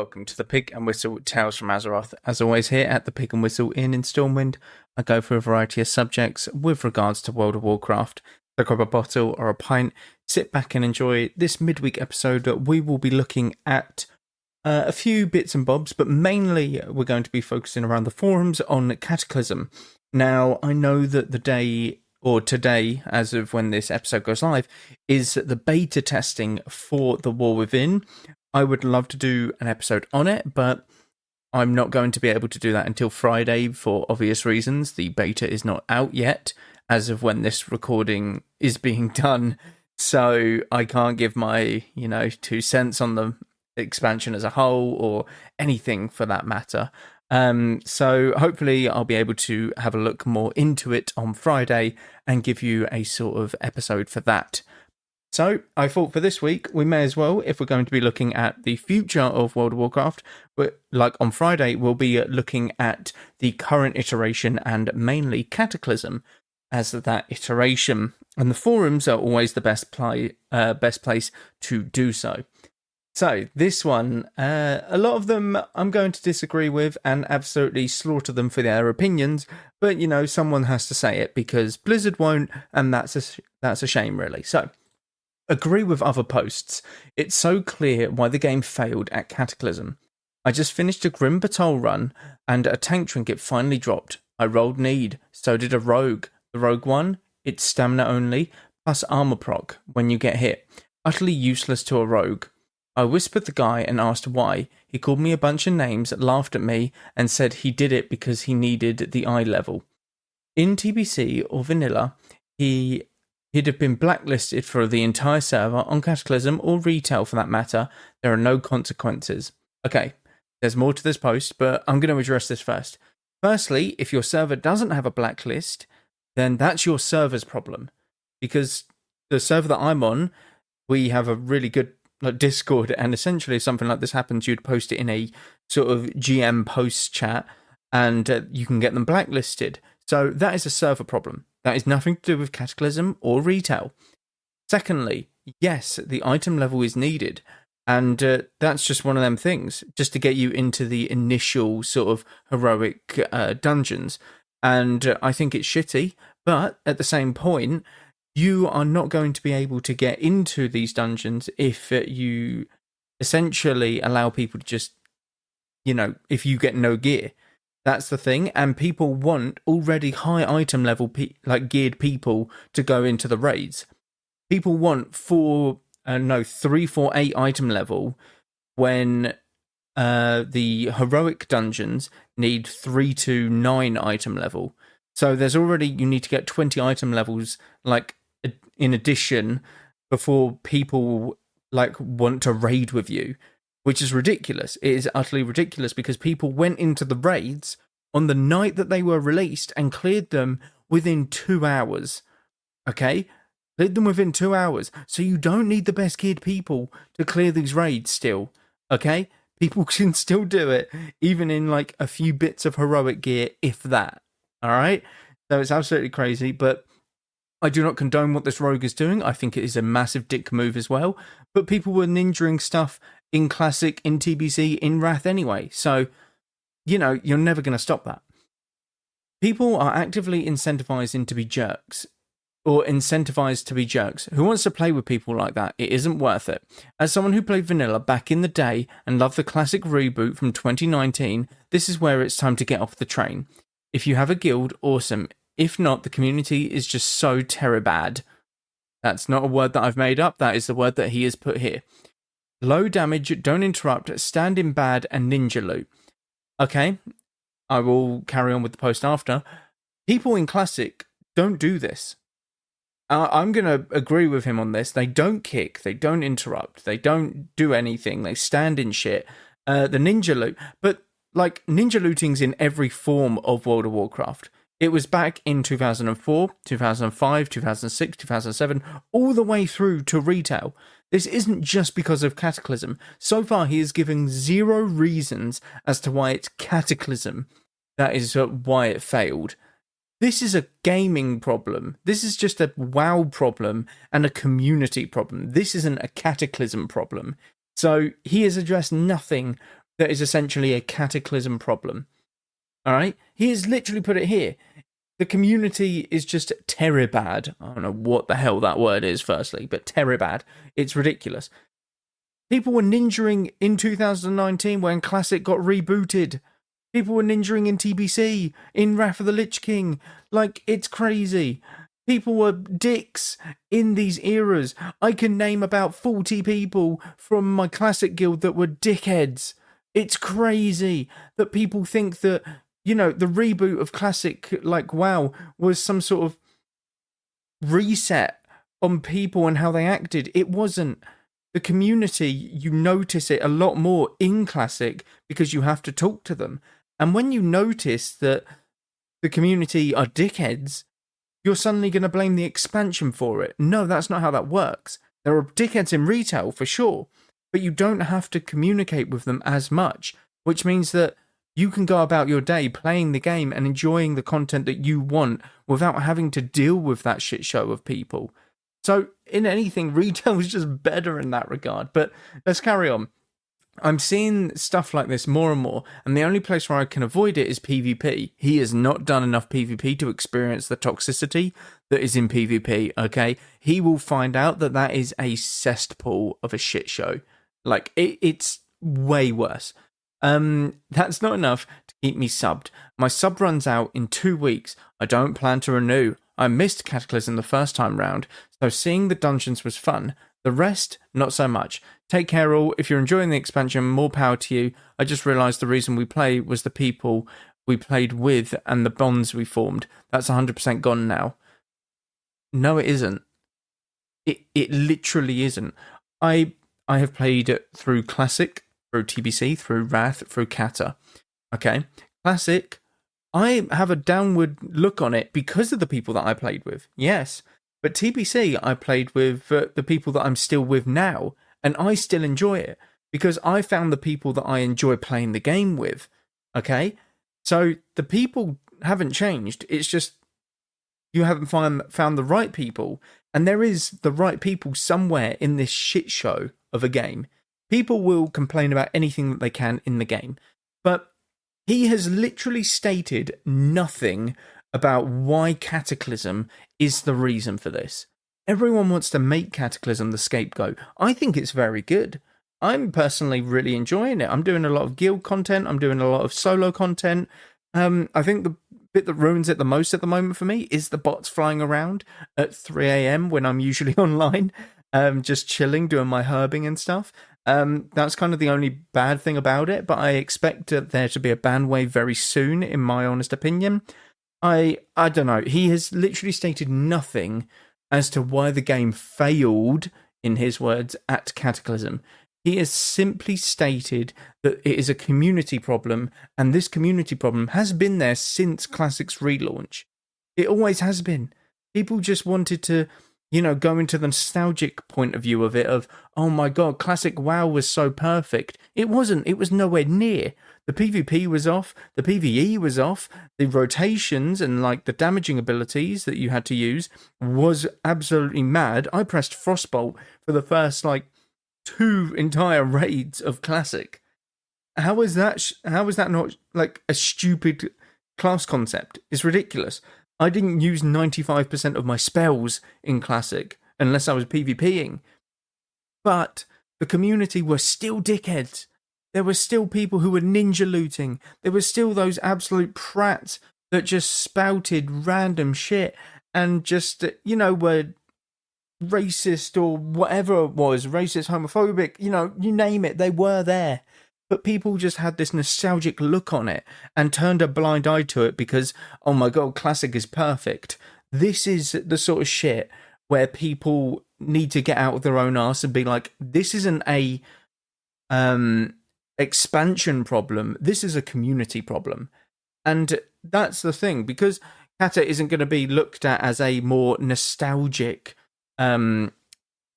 welcome to the Pig and Whistle Tales from Azeroth. As always, here at the Pig and Whistle Inn in Stormwind, I go through a variety of subjects with regards to World of Warcraft. So grab a bottle or a pint, sit back and enjoy this midweek episode. We will be looking at a few bits and bobs, but mainly we're going to be focusing around the forums on Cataclysm. Now, I know that the day, or today, as of when this episode goes live, is the beta testing for the War Within. I would love to do an episode on it, but I'm not going to be able to do that until Friday for obvious reasons. The beta is not out yet as of when this recording is being done, so I can't give my, 2 cents on the expansion as a whole or anything for that matter. So hopefully I'll be able to have a look more into it on Friday and give you a sort of episode for that. So I thought for this week, we may as well, if we're going to be looking at the future of World of Warcraft, but like on Friday, we'll be looking at the current iteration and mainly Cataclysm as that iteration. And the forums are always the best place to do so. So this one, a lot of them I'm going to disagree with and absolutely slaughter them for their opinions. But, someone has to say it because Blizzard won't, and that's a shame, really. So agree with other posts. It's so clear why the game failed at Cataclysm. I just finished a Grim Patrol run and a tank trinket finally dropped. I rolled need, so did a rogue. The rogue one, it's stamina only, plus armor proc when you get hit. Utterly useless to a rogue. I whispered the guy and asked why. He called me a bunch of names, laughed at me, and said he did it because he needed the eye level. In TBC or vanilla, he'd have been blacklisted for the entire server. On Cataclysm or retail for that matter, there are no consequences. Okay, there's more to this post, but I'm going to address this first. Firstly, if your server doesn't have a blacklist, then that's your server's problem. Because the server that I'm on, we have a really good Discord, and essentially if something like this happens, you'd post it in a sort of GM post chat, and you can get them blacklisted. So that is a server problem. That is nothing to do with Cataclysm or retail. Secondly, yes, the item level is needed, and that's just one of them things, just to get you into the initial sort of heroic dungeons. And I think it's shitty, but at the same point, you are not going to be able to get into these dungeons if you essentially allow people to just, if you get no gear. That's the thing, and people want already high item level, geared people to go into the raids. People want 3, 4, 8 item level when the heroic dungeons need 3 to 9 item level. So there's already, you need to get 20 item levels, in addition, before people want to raid with you, which is ridiculous. It is utterly ridiculous because people went into the raids on the night that they were released and cleared them within 2 hours. Okay? Cleared them within 2 hours. So you don't need the best geared people to clear these raids still. Okay? People can still do it, even in a few bits of heroic gear, if that. Alright? So it's absolutely crazy, but I do not condone what this rogue is doing. I think it is a massive dick move as well. But people were ninjaing stuff in Classic, in TBC, in Wrath anyway. So, you're never going to stop that. People are actively incentivizing to be jerks. Or incentivized to be jerks. Who wants to play with people like that? It isn't worth it. As someone who played vanilla back in the day and loved the Classic reboot from 2019, this is where it's time to get off the train. If you have a guild, awesome. If not, the community is just so terabad. That's not a word that I've made up. That is the word that he has put here. Low damage, don't interrupt, stand in bad, and ninja loot. Okay, I will carry on with the post after. People in Classic don't do this. I'm going to agree with him on this. They don't kick, they don't interrupt, they don't do anything, they stand in shit. The ninja loot, but ninja looting's in every form of World of Warcraft. It was back in 2004, 2005, 2006, 2007, all the way through to retail. This isn't just because of Cataclysm. So far, he is giving 0 reasons as to why it's Cataclysm. That is why it failed. This is a gaming problem. This is just a WoW problem and a community problem. This isn't a Cataclysm problem. So he has addressed nothing that is essentially a Cataclysm problem. All right? He has literally put it here. The community is just terribad. I don't know what the hell that word is, firstly, but terribad. It's ridiculous. People were ninjaing in 2019 when Classic got rebooted. People were ninjaing in TBC, in Wrath of the Lich King. Like, it's crazy. People were dicks in these eras. I can name about 40 people from my Classic guild that were dickheads. It's crazy that people think that, you know, the reboot of Classic, like WoW, was some sort of reset on people and how they acted. It wasn't. The community, you notice it a lot more in Classic because you have to talk to them. And when you notice that the community are dickheads, you're suddenly going to blame the expansion for it. No, that's not how that works. There are dickheads in retail, for sure, but you don't have to communicate with them as much, which means that you can go about your day playing the game and enjoying the content that you want without having to deal with that shit show of people. So, in anything, retail is just better in that regard. But let's carry on. I'm seeing stuff like this more and more, and the only place where I can avoid it is PvP. He has not done enough PvP to experience the toxicity that is in PvP, okay? He will find out that that is a cesspool of a shit show. Like, it's way worse. That's not enough to keep me subbed. My sub runs out in 2 weeks. I don't plan to renew. I missed Cataclysm the first time round, so seeing the dungeons was fun. The rest, not so much. Take care all. If you're enjoying the expansion, more power to you. I just realised the reason we play was the people we played with and the bonds we formed. That's 100% gone now. No, it isn't. It literally isn't. I have played through Classic, through TBC, through Wrath, through Kata. Okay? Classic, I have a downward look on it because of the people that I played with. Yes. But TBC, I played with the people that I'm still with now, and I still enjoy it because I found the people that I enjoy playing the game with. Okay? So the people haven't changed. It's just you haven't found the right people, and there is the right people somewhere in this shit show of a game. People will complain about anything that they can in the game, but he has literally stated nothing about why Cataclysm is the reason for this. Everyone wants to make Cataclysm the scapegoat. I think it's very good. I'm personally really enjoying it. I'm doing a lot of guild content. I'm doing a lot of solo content. I think the bit that ruins it the most at the moment for me is the bots flying around at 3 a.m. when I'm usually online, just chilling, doing my herbing and stuff. That's kind of the only bad thing about it, but I expect there to be a ban wave very soon, in my honest opinion. I don't know. He has literally stated nothing as to why the game failed, in his words, at Cataclysm. He has simply stated that it is a community problem, and this community problem has been there since Classic's relaunch. It always has been. People just wanted to, you know, go into the nostalgic point of view of it, of, oh my god, Classic WoW was so perfect. It wasn't. It was nowhere near. The PvP was off, the PvE was off, the rotations and like the damaging abilities that you had to use was absolutely mad. I pressed Frostbolt for the first like 2 entire raids of Classic. How is that not like a stupid class concept? It's ridiculous. I didn't use 95% of my spells in Classic unless I was PvPing. But the community were still dickheads. There were still people who were ninja looting. There were still those absolute prats that just spouted random shit and just, you know, were racist or whatever it was, racist, homophobic, you know, you name it, they were there. But people just had this nostalgic look on it and turned a blind eye to it because, oh my god, Classic is perfect. This is the sort of shit where people need to get out of their own arse and be like, this isn't a expansion problem, this is a community problem. And that's the thing, because Kata isn't going to be looked at as a more nostalgic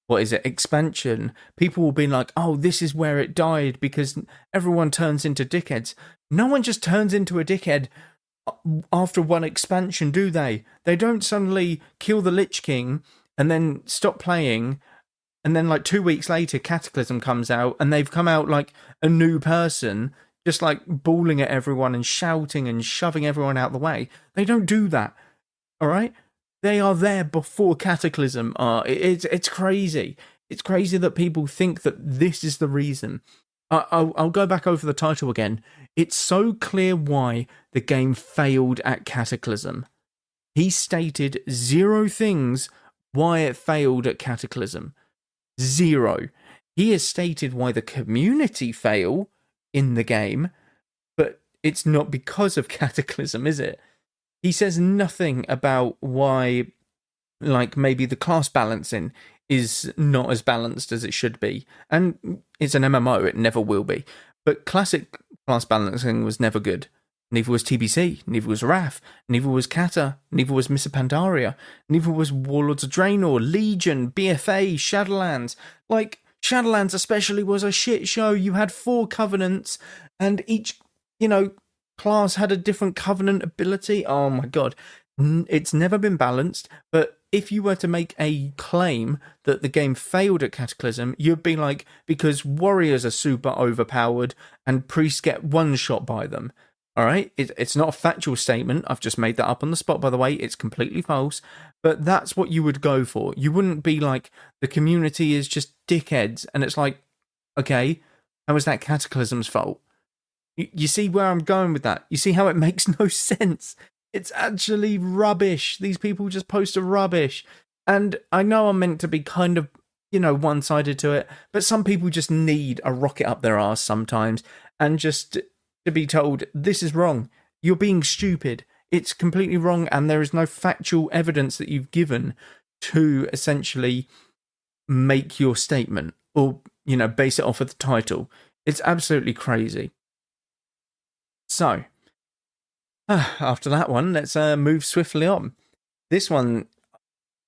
expansion. People will be like, oh, this is where it died because everyone turns into dickheads. No one just turns into a dickhead after one expansion, do they? They don't suddenly kill the Lich King and then stop playing And then like 2 weeks later, Cataclysm comes out, and they've come out like a new person, just like bawling at everyone and shouting and shoving everyone out the way. They don't do that. All right. They are there before Cataclysm. It's crazy. It's crazy that people think that this is the reason. I'll go back over the title again. It's so clear why the game failed at Cataclysm. He stated 0 things why it failed at Cataclysm. 0. He has stated why the community fail in the game, but it's not because of Cataclysm, is it? He says nothing about why, like, maybe the class balancing is not as balanced as it should be. And it's an MMO, it never will be. But classic class balancing was never good. Neither was TBC, neither was Wrath, neither was Cata, neither was Mists of Pandaria, neither was Warlords of Draenor, Legion, BFA, Shadowlands. Like, Shadowlands especially was a shit show. You had 4 covenants, and each, class had a different covenant ability. Oh my god. It's never been balanced, but if you were to make a claim that the game failed at Cataclysm, you'd be like, because warriors are super overpowered and priests get one-shot by them. Alright? It's not a factual statement. I've just made that up on the spot, by the way. It's completely false. But that's what you would go for. You wouldn't be like, the community is just dickheads, and it's like, okay, how is that Cataclysm's fault? You see where I'm going with that? You see how it makes no sense? It's actually rubbish. These people just post a rubbish. And I know I'm meant to be kind of, one-sided to it, but some people just need a rocket up their arse sometimes, and just to be told, this is wrong. You're being stupid. It's completely wrong, and there is no factual evidence that you've given to essentially make your statement or, base it off of the title. It's absolutely crazy. So, after that one, let's move swiftly on. This one,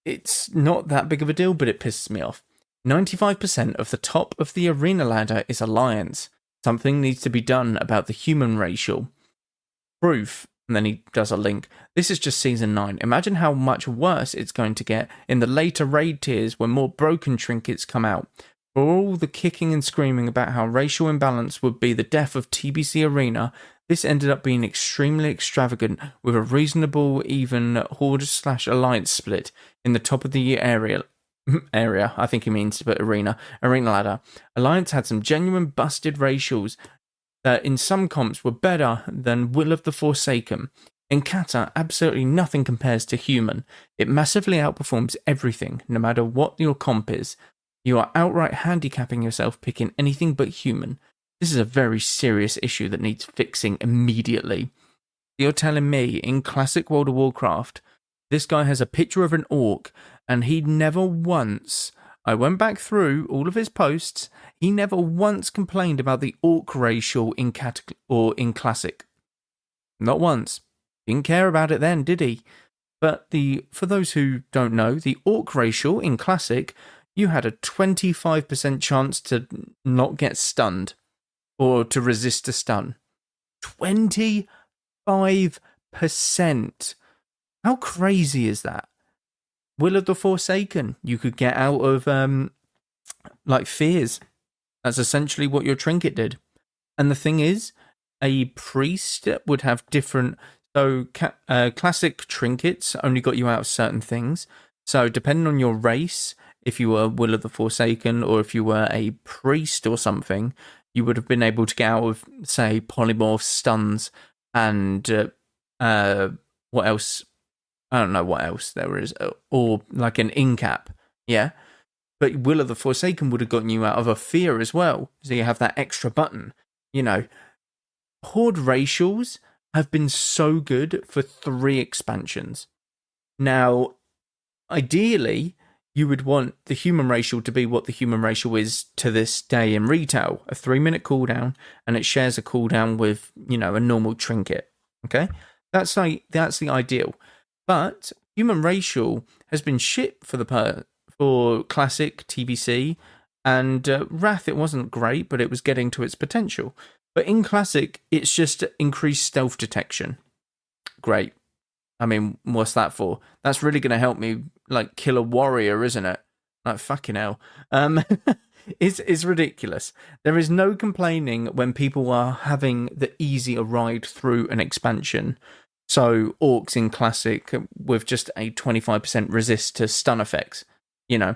it's not that big of a deal, but it pisses me off. 95% of the top of the arena ladder is Alliance. Something needs to be done about the human racial. Proof, and then he does a link. This is just Season 9. Imagine how much worse it's going to get in the later raid tiers when more broken trinkets come out. For all the kicking and screaming about how racial imbalance would be the death of TBC Arena, this ended up being extremely extravagant, with a reasonable, even Horde/Alliance split in the top of the area, I think he means, but arena ladder. Alliance had some genuine busted racials that in some comps were better than Will of the Forsaken. In Cata, absolutely nothing compares to human. It massively outperforms everything, no matter what your comp is. You are outright handicapping yourself picking anything but human. This is a very serious issue that needs fixing immediately. You're telling me, in classic World of Warcraft, this guy has a picture of an orc, and he never once, I went back through all of his posts, he never once complained about the orc racial in in classic. Not once. Didn't care about it then, did he? But for those who don't know, the orc racial in classic, you had a 25% chance to not get stunned, or to resist a stun. 25%. How crazy is that? Will of the Forsaken, you could get out of, fears. That's essentially what your trinket did. And the thing is, a priest would have different... So, classic trinkets only got you out of certain things. So, depending on your race, if you were Will of the Forsaken, or if you were a priest or something, you would have been able to get out of, say, polymorph stuns and what else? I don't know what else there is, or like an incap, yeah? But Will of the Forsaken would have gotten you out of a fear as well, so you have that extra button, Horde racials have been so good for 3 expansions. Now, ideally, you would want the human racial to be what the human racial is to this day in retail, a 3-minute cooldown, and it shares a cooldown with, a normal trinket, okay? That's the ideal. But human racial has been shit for classic TBC, and Wrath, it wasn't great, but it was getting to its potential. But in classic, it's just increased stealth detection. Great. I mean, what's that for? That's really going to help me, kill a warrior, isn't it? Like, fucking hell. It's ridiculous. There is no complaining when people are having the easier ride through an expansion. So, orcs in Classic with just a 25% resist to stun effects, you know.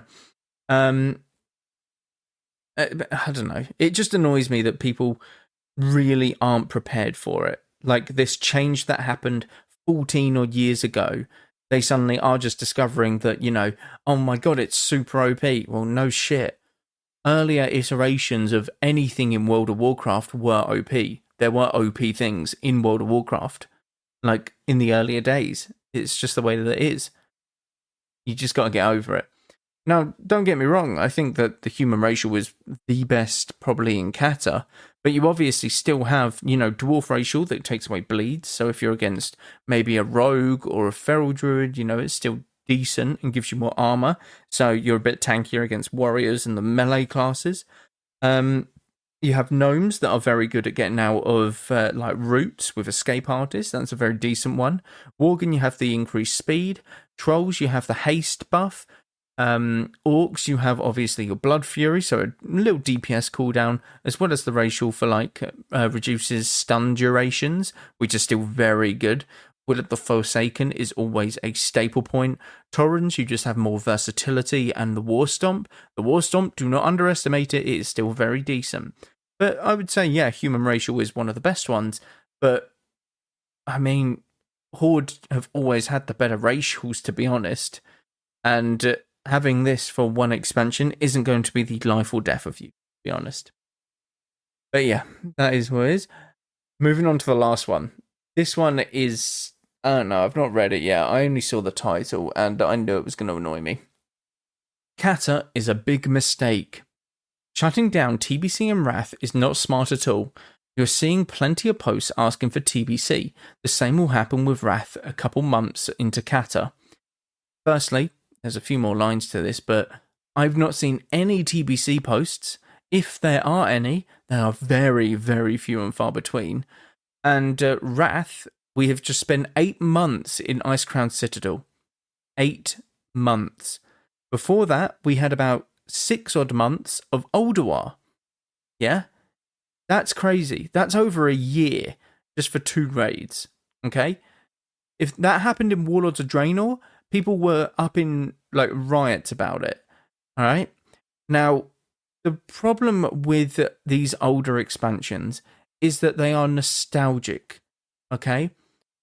Um, I don't know. It just annoys me that people really aren't prepared for it. Like this change that happened 14 odd years ago, they suddenly are just discovering that, oh my god, it's super OP. Well, no shit. Earlier iterations of anything in World of Warcraft were OP. There were OP things in World of Warcraft, like in the earlier days. It's just the way that it is. You just got to get over it. Now, don't get me wrong, I think that the human racial is the best probably in Cata, but you obviously still have, dwarf racial that takes away bleeds, so if you're against maybe a rogue or a feral druid, it's still decent and gives you more armor, so you're a bit tankier against warriors and the melee classes. You have gnomes that are very good at getting out of roots with escape artists. That's a very decent one. Worgen, you have the increased speed. Trolls, you have the haste buff. Orcs, you have obviously your blood fury, so a little DPS cooldown, as well as the racial for reduces stun durations, which is still very good. Will of the Forsaken is always a staple point. Taurens, you just have more versatility, and the War Stomp. The War Stomp, do not underestimate it, it is still very decent. But I would say, yeah, human racial is one of the best ones, but I mean, Horde have always had the better racials, to be honest, and having this for one expansion isn't going to be the life or death of you, to be honest. But yeah, that is what it is. Moving on to the last one. This one is, I don't know, I've not read it yet. I only saw the title and I knew it was going to annoy me. Cata is a big mistake. Shutting down TBC and Wrath is not smart at all. You're seeing plenty of posts asking for TBC. The same will happen with Wrath a couple months into Cata. Firstly, there's a few more lines to this, but I've not seen any TBC posts. If there are any, they are very, very few and far between. And Wrath, we have just spent 8 months in Icecrown Citadel. 8 months. Before that, we had about 6 odd months of Ulduar. Yeah? That's crazy. That's over a year just for 2 raids. Okay? If that happened in Warlords of Draenor, people were up in riots about it. All right? Now, the problem with these older expansions is that they are nostalgic. Okay?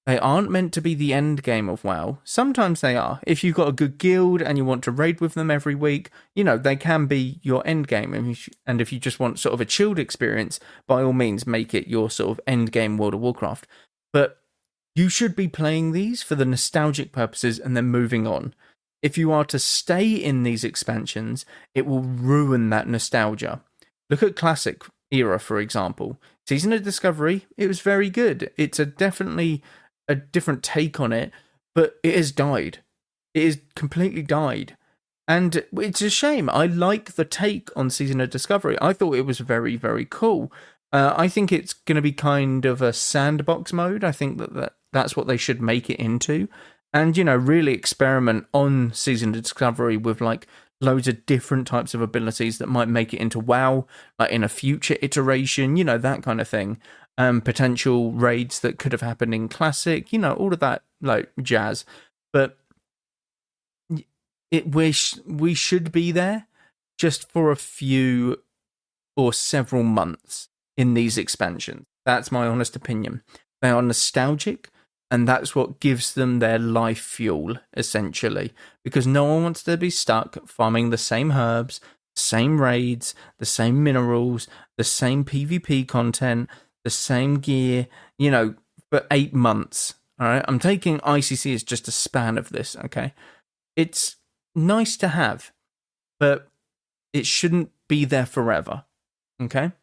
They aren't meant to be the end game of WoW. Sometimes they are. If you've got a good guild and you want to raid with them every week, they can be your end game. And if you just want sort of a chilled experience, by all means, make it your sort of end game World of Warcraft. But you should be playing these for the nostalgic purposes and then moving on. If you are to stay in these expansions, it will ruin that nostalgia. Look at Classic era, for example. Season of Discovery, it was very good. It's definitely a different take on it, but it has died. It has completely died. And it's a shame. I like the take on Season of Discovery. I thought it was very, very cool. I think it's going to be kind of a sandbox mode. I think that's what they should make it into. And, really experiment on Season of Discovery with loads of different types of abilities that might make it into WoW, in a future iteration, that kind of thing. Potential raids that could have happened in Classic, all of that jazz. But we should be there just for a few or several months in these expansions. That's my honest opinion. They are nostalgic, and that's what gives them their life fuel, essentially. Because no one wants to be stuck farming the same herbs, same raids, the same minerals, the same PvP content, the same gear, for 8 months. All right, I'm taking ICC as just a span of this, okay? It's nice to have, but it shouldn't be there forever, okay?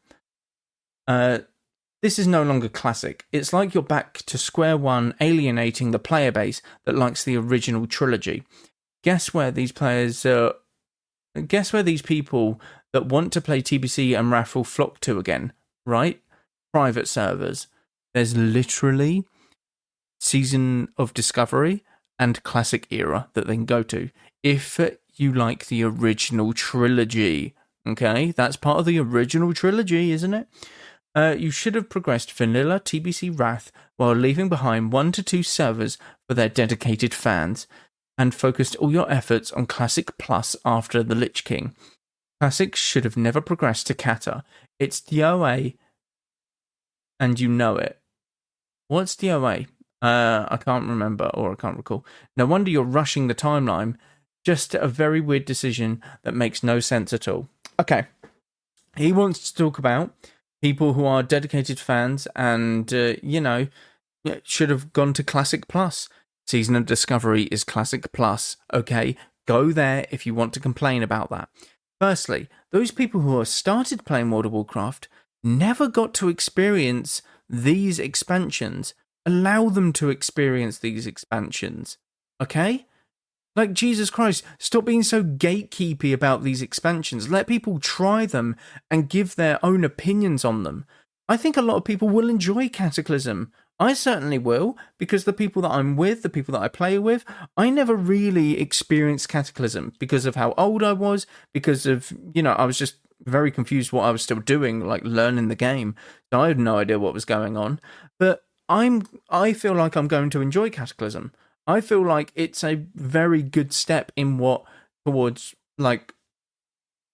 This is no longer Classic. It's like you're back to square one, alienating the player base that likes the original trilogy. Guess where these people that want to play TBC and Wrath will flock to again, right? Private servers. There's literally Season of Discovery and Classic era that they can go to. If you like the original trilogy. Okay, that's part of the original trilogy, isn't it? You should have progressed vanilla TBC Wrath while leaving behind 1 to 2 servers for their dedicated fans, and focused all your efforts on Classic Plus after the Lich King. Classic should have never progressed to Cata. It's DOA, and you know it. What's DOA? I can't remember, or I can't recall. No wonder you're rushing the timeline. Just a very weird decision that makes no sense at all. Okay. He wants to talk about people who are dedicated fans and, should have gone to Classic Plus. Season of Discovery is Classic Plus, okay? Go there if you want to complain about that. Firstly, those people who have started playing World of Warcraft never got to experience these expansions. Allow them to experience these expansions, okay? Like, Jesus Christ, stop being so gatekeepy about these expansions. Let people try them and give their own opinions on them. I think a lot of people will enjoy Cataclysm. I certainly will, because the people that I'm with, the people that I play with, I never really experienced Cataclysm because of how old I was, because of, I was just very confused what I was still doing, like learning the game. So I had no idea what was going on. But I feel like I'm going to enjoy Cataclysm. I feel like it's a very good step in towards like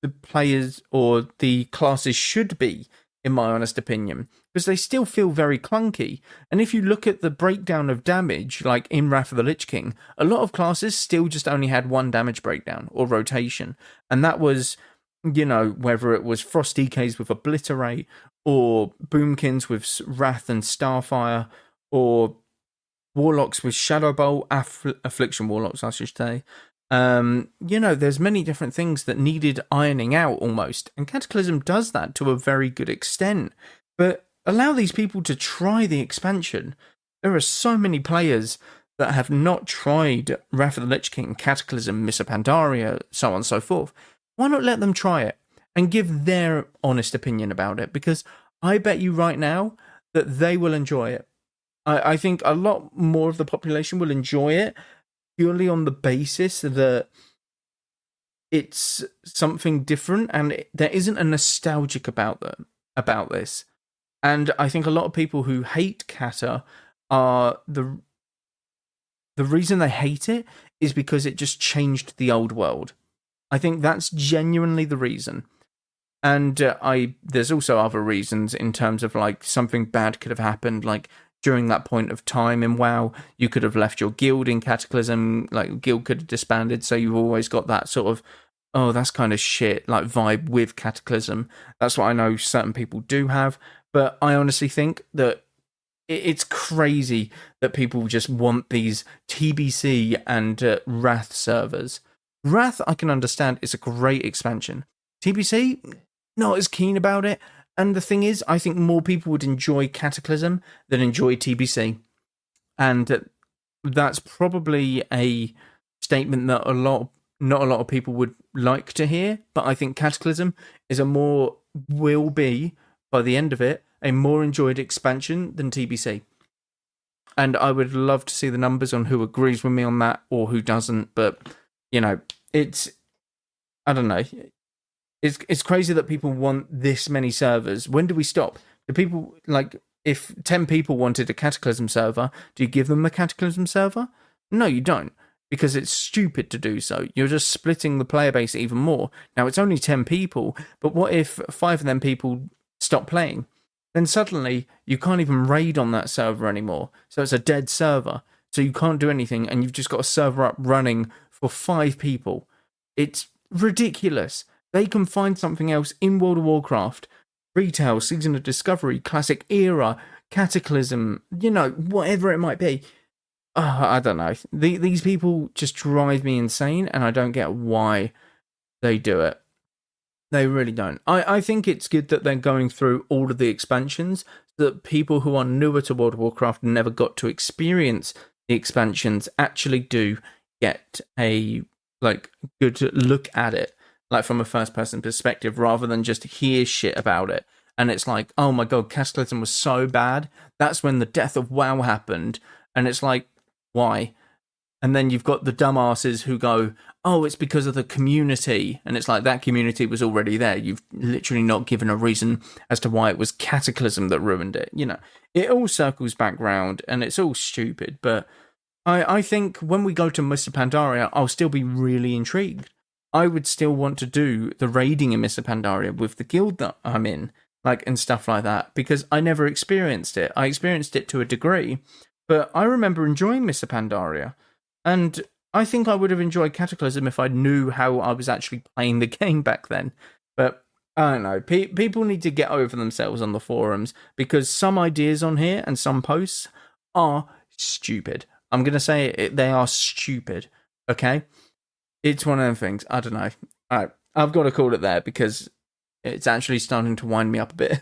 the players or the classes should be, in my honest opinion, because they still feel very clunky. And if you look at the breakdown of damage, like in Wrath of the Lich King, a lot of classes still just only had one damage breakdown or rotation. And that was, whether it was Frost DKs with Obliterate, or Boomkins with Wrath and Starfire, or Warlocks with Shadow Bolt, Affliction Warlocks, I should say. There's many different things that needed ironing out almost, and Cataclysm does that to a very good extent. But allow these people to try the expansion. There are so many players that have not tried Wrath of the Lich King, Cataclysm, Mists of Pandaria, so on and so forth. Why not let them try it and give their honest opinion about it? Because I bet you right now that they will enjoy it. I think a lot more of the population will enjoy it purely on the basis that it's something different and there isn't a nostalgic about this. And I think a lot of people who hate Cata are the reason they hate it is because it just changed the old world. I think that's genuinely the reason. And there's also other reasons in terms of like something bad could have happened, like during that point of time in WoW, you could have left your guild in Cataclysm, like guild could have disbanded, so you've always got that sort of, oh, that's kind of shit, like vibe with Cataclysm. That's what I know certain people do have, but I honestly think that it's crazy that people just want these TBC and Wrath servers. Wrath, I can understand, is a great expansion. TBC, not as keen about it. And the thing is, I think more people would enjoy Cataclysm than enjoy TBC. And that's probably a statement that not a lot of people would like to hear, but I think Cataclysm will be, by the end of it, a more enjoyed expansion than TBC. And I would love to see the numbers on who agrees with me on that or who doesn't, but, I don't know. It's crazy that people want this many servers. When do we stop? Do people, like, if 10 people wanted a Cataclysm server, do you give them the Cataclysm server? No, you don't, because it's stupid to do so. You're just splitting the player base even more. Now, it's only 10 people, but what if 5 of them people stop playing? Then suddenly, you can't even raid on that server anymore. So it's a dead server. So you can't do anything, and you've just got a server up running for 5 people. It's ridiculous. They can find something else in World of Warcraft, Retail, Season of Discovery, Classic Era, Cataclysm, whatever it might be. I don't know. These people just drive me insane, and I don't get why they do it. They really don't. I think it's good that they're going through all of the expansions, so that people who are newer to World of Warcraft and never got to experience the expansions actually do get a good look at it. Like from a first-person perspective, rather than just hear shit about it. And it's like, oh my god, Cataclysm was so bad. That's when the death of WoW happened. And it's like, why? And then you've got the dumbasses who go, oh, it's because of the community. And it's like, that community was already there. You've literally not given a reason as to why it was Cataclysm that ruined it. You know, it all circles back round and it's all stupid. But I think when we go to Mr. Pandaria, I'll still be really intrigued. I would still want to do the raiding in Mr. Pandaria with the guild that I'm in, like, and stuff like that, because I never experienced it. I experienced it to a degree, but I remember enjoying Mr. Pandaria. And I think I would have enjoyed Cataclysm if I knew how I was actually playing the game back then. But I don't know. People need to get over themselves on the forums, because some ideas on here and some posts are stupid. I'm going to say it, they are stupid. Okay? It's one of them things. I don't know. All right. I've got to call it there because it's actually starting to wind me up a bit.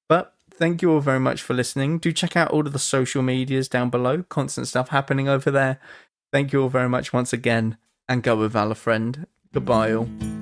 But thank you all very much for listening. Do check out all of the social medias down below. Constant stuff happening over there. Thank you all very much once again. And go with Valor, friend. Goodbye all.